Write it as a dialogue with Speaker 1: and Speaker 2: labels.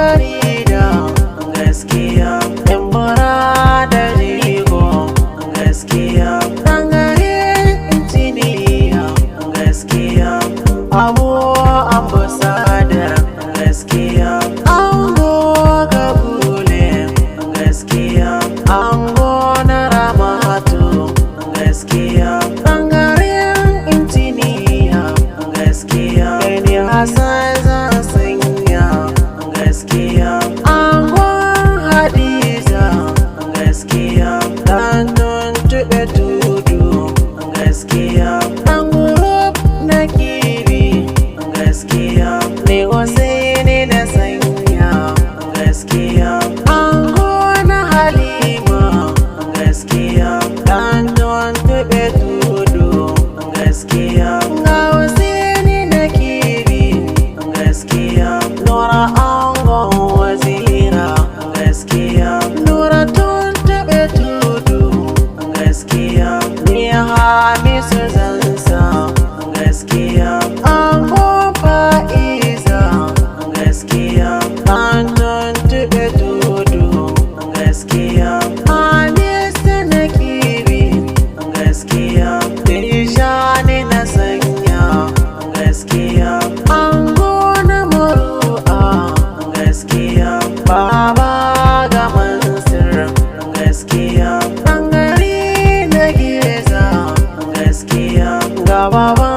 Speaker 1: Farida gaskiya, yan mura da rigo gaskiya, dangare intiniya gaskiya, abu ambasada gaskiya, ango gabule gaskiya, ango na ramatu gaskiya, dangaren intiniya gaskiya, ni Hassan zan sanya gaskiya, angon Hadiza gaskiya, dan tuntuɓe tudu gaskiya, dan group na Kebi gaskiya, ni Hussaini na sanya gaskiya, angon Halima gaskiya, dan tuntuɓe tudu gaskiya, ga Hussaini na Kebi gaskiya, Nura angon Wazira gaskiya, Nura tuntuɓe tudu gaskiya, ni Hamisu zansa gaskiya, angon Fa'iza gaskiya, dan tuntuɓe tudu gaskiya, Hamisu na Kebi gaskiya, Tijani na sanya gaskiya, ango na Muru'a gaskiya, baba ga Mansur gaskiya, dangare na Geza gaskiya, ga baba